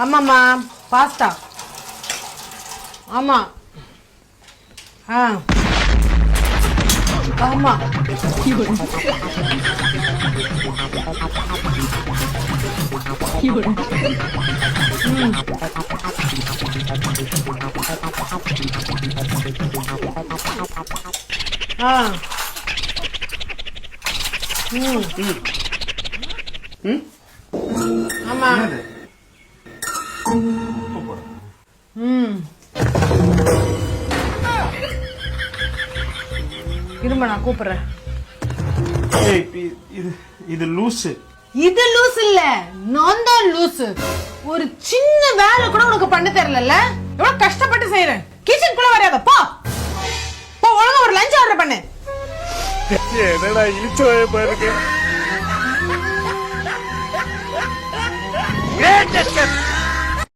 ஆமாம்மா பாஸ்தா. ஆமா. ஆமா. ஆமா. இரும்ப நான் கூப்பிடுறேன். இது லூசு. இது லூஸ் இல்ல, நான் தான் லூசு. ஒரு சின்ன வேலை கூட உனக்கு பண்ண தெரியல. எவ்வளவு கஷ்டப்பட்டு செய்யறேன். கிச்சன் குள்ள வராத போ. போ ஒழுங்கா ஒரு லஞ்ச் ஆர்டர் பண்ணு. என்னடா இழுச்சோய பாருங்க.